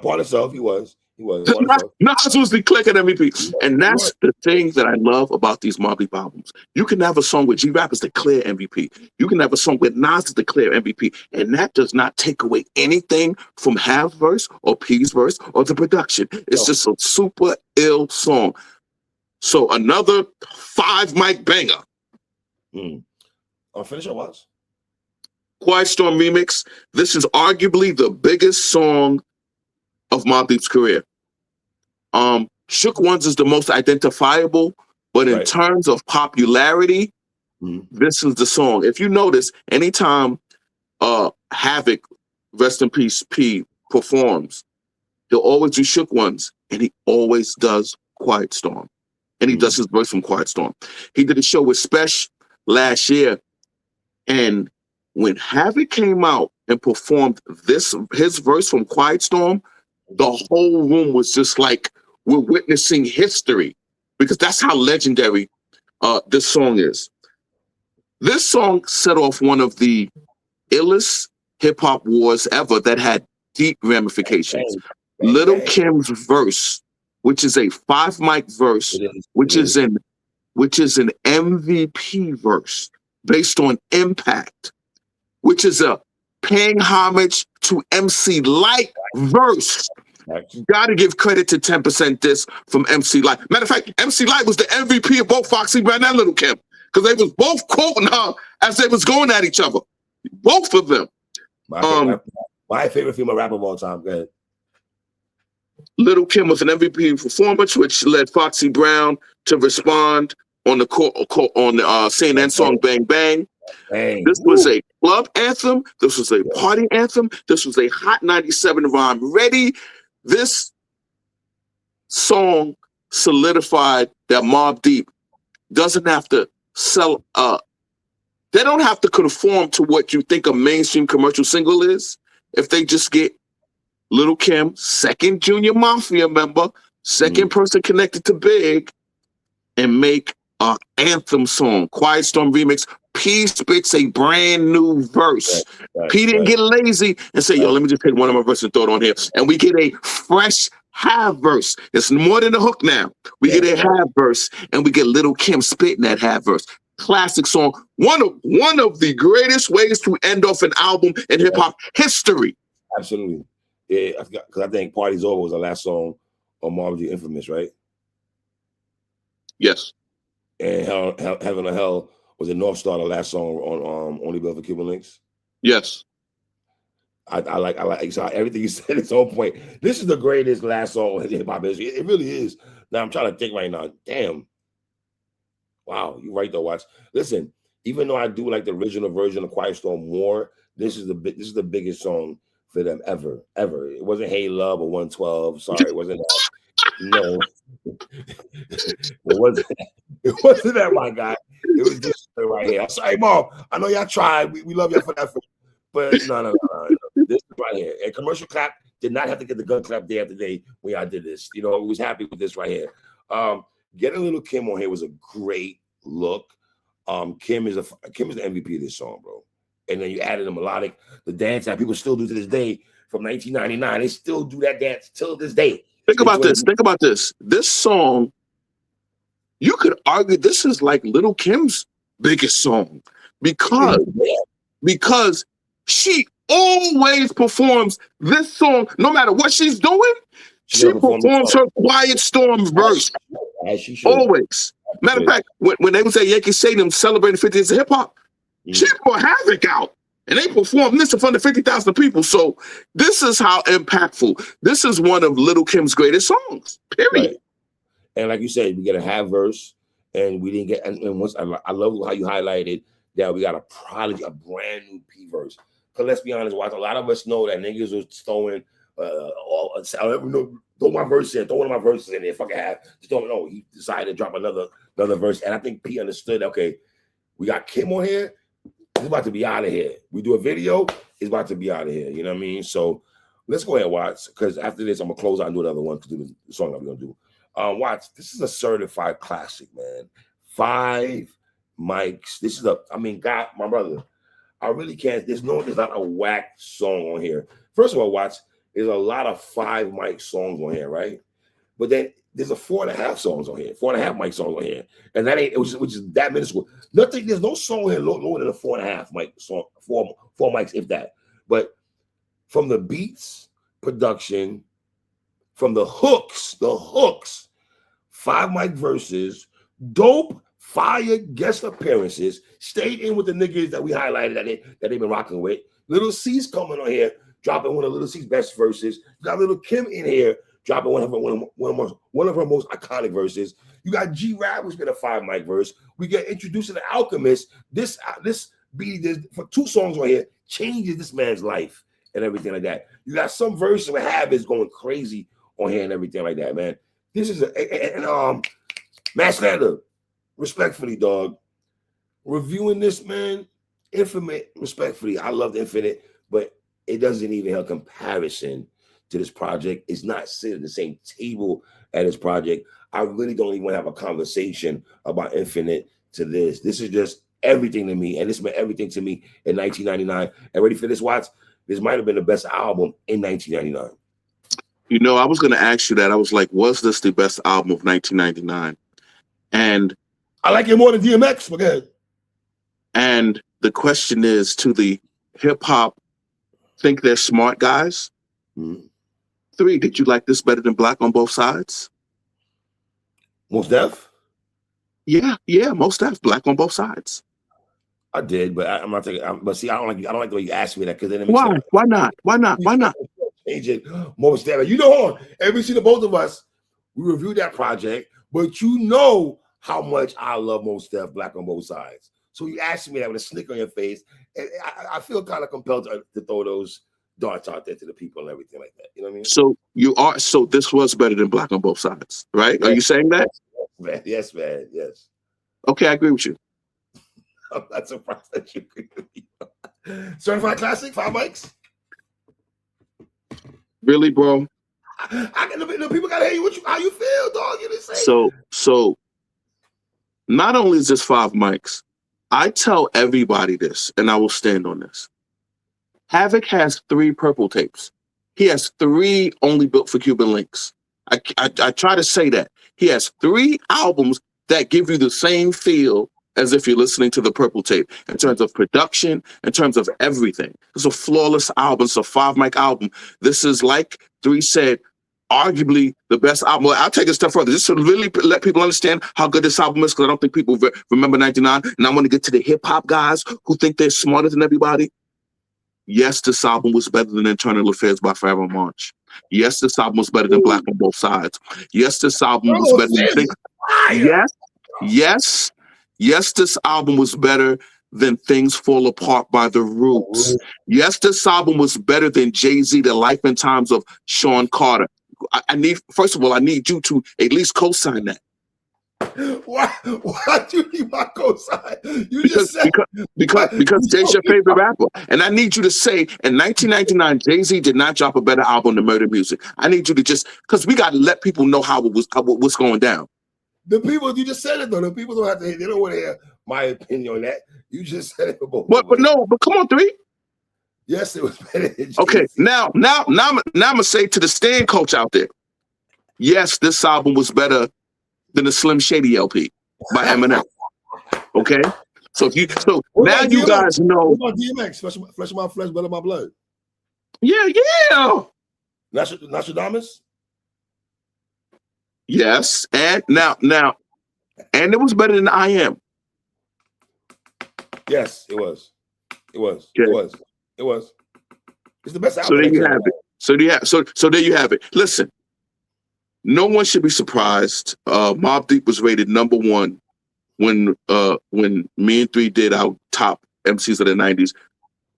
Part himself, he was. Nas was the clicking MVP. And that's the thing that I love about these Mobb Deep albums. You can have a song with G-Rap as the clear MVP. You can have a song with Nas as the clear MVP. And that does not take away anything from Hav's verse or P's verse or the production. It's just a super ill song. So another 5 mic banger. I'll finish or what? Quiet Storm remix. This is arguably the biggest song of Mobb Deep's career. Shook Ones is the most identifiable, but in terms of popularity, this is the song. If you notice, anytime Havoc, rest in peace, P, performs, he'll always do Shook Ones, and he always does Quiet Storm. And he does his verse from Quiet Storm. He did a show with Spesh last year, and when Havoc came out and performed his verse from Quiet Storm, the whole room was just like, we're witnessing history, because that's how legendary this song is. This song set off one of the illest hip-hop wars ever that had deep ramifications. Little Kim's verse, which is a 5 mic verse, which is an MVP verse based on Impact, which is a paying homage to MC Lyte verse. You got to give credit to 10% Diss from MC Lyte. Matter of fact, MC Lyte was the MVP of both Foxy Brown and Little Kim, because they was both quoting her as they was going at each other. Both of them. My favorite female rapper of all time. Go ahead. Little Kim was an MVP performance, which led Foxy Brown to respond on the CNN song Bang Bang. This was a club anthem. This was a party anthem. This was a Hot 97 rhyme ready. This song solidified that Mobb Deep doesn't have to sell. They don't have to conform to what you think a mainstream commercial single is. If they just get Little Kim, second Junior Mafia member, second person connected to Big, and make an anthem song, Quiet Storm remix. P spits a brand new verse. P didn't get lazy and say, yo, let me just take one of my verses and throw it on here. And we get a fresh Have verse. It's more than a hook now. We get a Have verse, and we get Little Kim spitting that Have verse. Classic song. One of the greatest ways to end off an album in hip-hop history. Absolutely. Yeah, because I think Party's Over was the last song on Mobb Deep Infamous, right? Yes. And Heaven or Hell was a North Star, the last song on Only Built for Cuban Links. Yes. I like so everything you said is on point. This is the greatest last song in hip hop history. It really is. Now I'm trying to think right now. Damn. Wow, you're right though, Watch. Listen, even though I do like the original version of Quiet Storm more, this is the biggest song for them ever. It wasn't Hey Love or 112. Sorry, it wasn't that. No. It wasn't that, my guy. It was this right here. I'm sorry, Mom. I know y'all tried. We love y'all for that. But no. This is right here. And Commercial Clap did not have to get the gun clap day after day when y'all did this. You know, we was happy with this right here. Getting Little Kim on here was a great look. Kim is the MVP of this song, bro. And then you added the melodic, the dance that people still do to this day from 1999. They still do that dance till this day. Think about this. This song, you could argue this is like Little Kim's biggest song because she always performs this song no matter what she's doing. She performs her Quiet Storm verse. Always. Matter of fact, when they was at Yankee Stadium celebrating 50 years of hip hop, she brought Havoc out And they performed this in front of 50,000 people. So this is how impactful. This is one of Little Kim's greatest songs, period. Right. And like you said, we get a half verse, and we didn't get. And once I love how you highlighted that we got a Prodigy, a brand new P verse. Because let's be honest, watch, a lot of us know that niggas was throwing throw my verse in, throw one of my verses in there. Fucking have. Just don't know. He decided to drop another verse, and I think P understood. Okay, we got Kim on here. He's about to be out of here. We do a video. He's about to be out of here. You know what I mean? So let's go ahead, Watts. Because after this, I'm gonna close out and do another one to do the song that we're gonna do. Watts, this is a certified classic, man. 5 mics. This is God, my brother. I really can't. There's not a whack song on here. First of all, Watts, there's a lot of 5 mic songs on here, right? But then there's a 4.5 songs on here, 4.5 mic songs on here, and that ain't which is that minuscule. Nothing. There's no song here lower than a 4.5 mic song, four mics, if that. But from the beats, production, from the hooks, 5 mic verses, dope, fire guest appearances, stayed in with the niggas that we highlighted that they've been rocking with. Little C's coming on here, dropping one of Little C's best verses. You got Little Kim in here, dropping one of her most iconic verses. You got G-Rap, who's been a 5 mic verse. We get introduced to the Alchemist. This beat for 2 songs on here changes this man's life and everything like that. You got some verses with Habits going crazy on here and everything like that, man. This is Matt Slander, respectfully, dog. Reviewing this, man, Infinite, respectfully, I love Infinite, but it doesn't even have comparison to this project. It's not sitting at the same table at this project. I really don't even want to have a conversation about Infinite to this. This is just everything to me, and this meant everything to me in 1999. And ready for this, Watts? This might have been the best album in 1999. You know, I was going to ask you that. I was like, was this the best album of 1999? And I like it more than DMX, but go ahead. And the question is, to the hip hop think they're smart guys. 3, did you like this better than Black on Both Sides? Most Def? Yeah, Most Def, Black on Both Sides. I did, but I'm not taking. But see, I don't like the way you asked me that, because then why? Why not? Change it. Most Def. You know, every see the both of us, we reviewed that project, but you know how much I love Most Def, Black on Both Sides. So you asked me that with a snicker on your face, and I feel kind of compelled to throw those darts out there to the people and everything like that. You know what I mean? So this was better than Black on Both Sides, right? Yes. Are you saying that? Yes, man. Yes. Okay, I agree with you. I'm not surprised that you agree with me. Certified classic, 5 mics. Really, bro? The people gotta hear you. How you feel, dog? You didn't say. So not only is this 5 mics, I tell everybody this, and I will stand on this. Havoc has 3 purple tapes. He has 3 only built for Cuban links. I try to say that. He has 3 albums that give you the same feel as if you're listening to the purple tape, in terms of production, in terms of everything. It's a flawless album. It's a 5 mic album. This is, like 3 said, arguably the best album. Well, I'll take it a step further, just to really let people understand how good this album is, because I don't think people remember 99. And I want to get to the hip hop guys who think they're smarter than everybody. Yes, this album was better than Internal Affairs by Forever March. Yes, this album was better than Black on Both Sides. Yes, this album was better than Yes, this album was better than Things Fall Apart by The Roots. Yes, this album was better than Jay-Z, The Life and Times of Sean Carter. I need you to at least co-sign that. Why do you need my cosign? Because Jay's your favorite rapper, and I need you to say in 1999 Jay-Z did not drop a better album than Murda Music. I need you to just, because we got to let people know what's going down. The people, you just said it though. The people don't have to. They don't want to hear my opinion on that. You just said it for both. But come on, 3. Yes, it was better. Okay, now I'm gonna say to the stand coach out there, yes, this album was better than the Slim Shady LP by Eminem. Okay, so now you guys know. What about DMX? Flesh of my flesh, blood of my blood. Yeah. Nostradamus. Yes, and now, and it was better than I Am. Yes, it was. It was. Okay. It was. It was. It's the best So album. there you that have it. So there you have it. Listen, no one should be surprised. Mobb Deep was rated #1 when me and 3 did our top MCs of the 90s.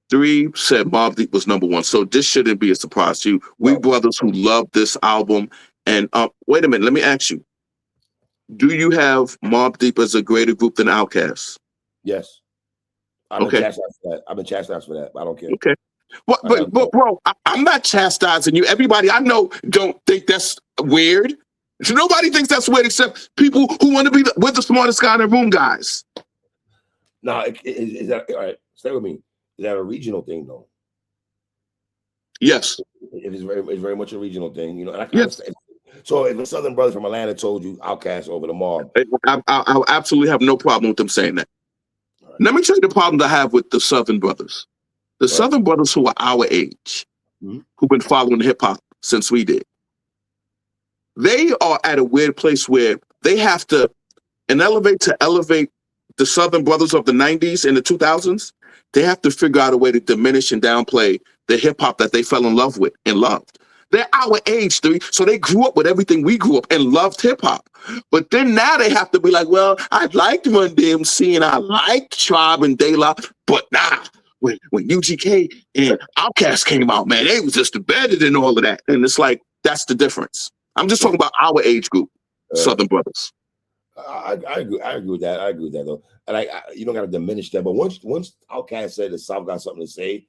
3 said Mobb Deep was #1. So this shouldn't be a surprise to you. We brothers who love this album. And wait a minute, let me ask you. Do you have Mobb Deep as a greater group than Outkast? Yes. I've been chastised for that. I've been chastised for that. I don't care. Okay. But bro, I'm not chastising you. Everybody I know don't think that's weird. Nobody thinks that's weird except people who want to be with the smartest guy in the room, guys. No, is that all right? Stay with me. Is that a regional thing though? Yes. It's very much a regional thing, you know. And I yes. So if a Southern brother from Atlanta told you Outkast over the Mobb, I absolutely have no problem with them saying that. Right. Let me tell you the problem I have with the Southern brothers. The Southern brothers who are our age, who've been following hip hop since we did, they are at a weird place where they have to, to elevate the Southern brothers of the 90s and the 2000s, they have to figure out a way to diminish and downplay the hip hop that they fell in love with and loved. They're our age, so they grew up with everything we grew up and loved hip hop. But then now they have to be like, well, I liked Run DMC and I liked Tribe and De La, but nah. When UGK and Outkast came out, man, they was just better than all of that. And it's like, that's the difference. I'm just talking about our age group, Southern brothers. I agree with that. I agree with that, though. And you don't got to diminish that. But once Outkast said the South got something to say,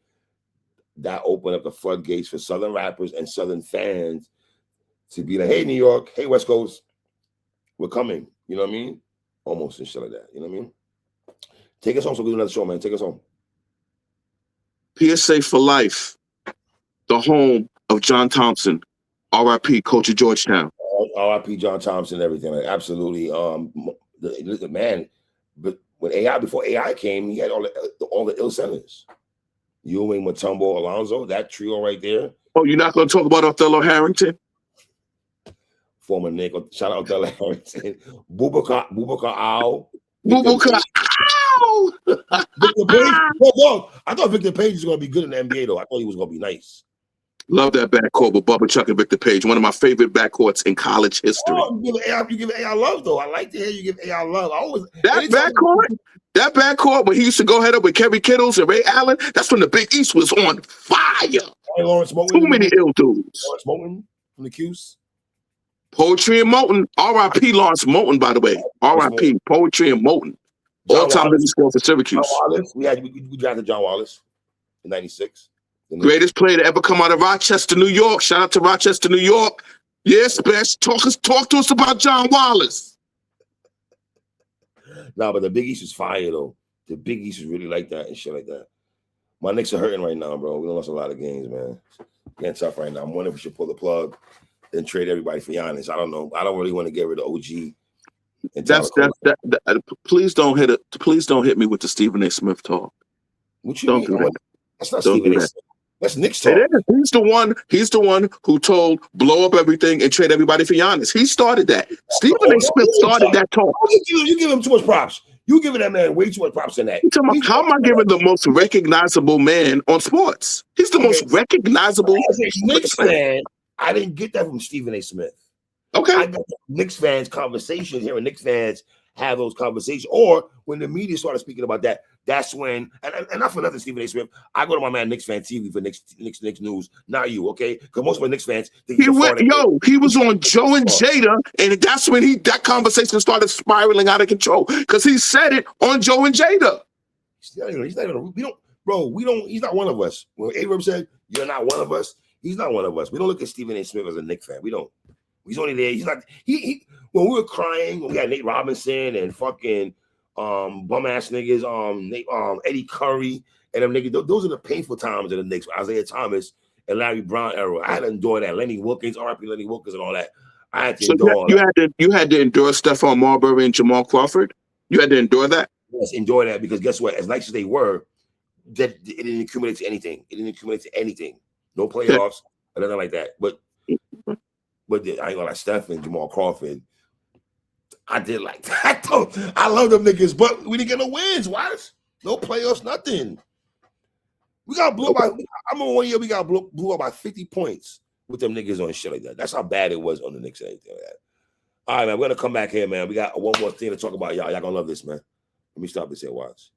that opened up the floodgates for Southern rappers and Southern fans to be like, hey, New York, hey, West Coast, we're coming. You know what I mean? Almost and shit like that. You know what I mean? Take us home so we do another show, man. Take us home. PSA for life, the home of John Thompson, R.I.P. Coach of Georgetown. R.I.P. John Thompson and everything. Like, absolutely. The man, but before AI came, he had all the ill centers. Ewing, Mutombo, Alonzo, that trio right there. Oh, you're not going to talk about Othello Harrington? Former Nick, shout out Othello Harrington. Bubakar Ow. Bubakar Ow! Victor Page. I thought Victor Page was going to be good in the NBA, though. I thought he was going to be nice. Love that backcourt with Bubba Chuck and Victor Page. One of my favorite backcourts in college history. Oh, you give AI love, though. I like to hear you give AI love. That backcourt when he used to go head up with Kerry Kittles and Ray Allen, that's when the Big East was on fire. Lawrence Moulton. Too many ill dudes. Lawrence Moulton from the Q's. Poetry and Moulton. R.I.P. Lawrence Moulton, by the way. R.I.P. Poetry and Moulton. All-time leading scorer for Syracuse. John Wallace. We drafted John Wallace in '96. Greatest player to ever come out of Rochester, New York. Shout out to Rochester, New York. Yes, best. Talk to us about John Wallace. Nah, but the Big East is fire, though. The Big East is really like that and shit like that. My Knicks are hurting right now, bro. We lost a lot of games, man. Getting tough right now. I'm wondering if we should pull the plug and trade everybody for Giannis. I don't know. I don't really want to get rid of OG. Please don't hit it. Please don't hit me with the Stephen A. Smith talk. What you don't mean? do that. That's not Stephen A. Smith. That's Nick's talk. He's the one who told blow up everything and trade everybody for Giannis. He started that. Stephen A. Smith started that talk. You give him too much props. You giving that man way too much props in that. How am I giving the most recognizable man on sports? He's the most recognizable. As a Knicks fan, I didn't get that from Stephen A. Smith. Okay. I got Knicks fans conversations, hearing Knicks fans have those conversations, or when the media started speaking about that, that's when, and not for nothing, Stephen A. Smith, I go to my man Knicks Fan TV for Knicks news, not you, okay? Because most of my Knicks fans think he was on Joe and Jada, and that's when that conversation started spiraling out of control because he said it on Joe and Jada. He's not one of us. When Abram said, "You're not one of us," he's not one of us. We don't look at Stephen A. Smith as a Knicks fan. We don't. He's only there. He's not. He when we were crying, when we had Nate Robinson and fucking bum ass niggas, Eddie Curry and them niggas. Those are the painful times of the Knicks. Isaiah Thomas and Larry Brown era. I had to endure that. Lenny Wilkins, R.I.P. Lenny Wilkins, and all that. I had to endure all that. You had to endure Stephon Marbury and Jamal Crawford. You had to endure that. Yes, enjoy that because guess what? As nice as they were, that it didn't accumulate to anything. It didn't accumulate to anything. No playoffs or nothing like that. But I ain't gonna lie, Steph and Jamal Crawford. I did like that though. I love them niggas, but we didn't get no wins. Why? No playoffs, nothing. We got blew up by. I remember one year we got blew up by 50 points with them niggas on shit like that. That's how bad it was on the Knicks and anything like that. All right, man. We're gonna come back here, man. We got one more thing to talk about, y'all. Y'all gonna love this, man. Let me stop this here. Watch.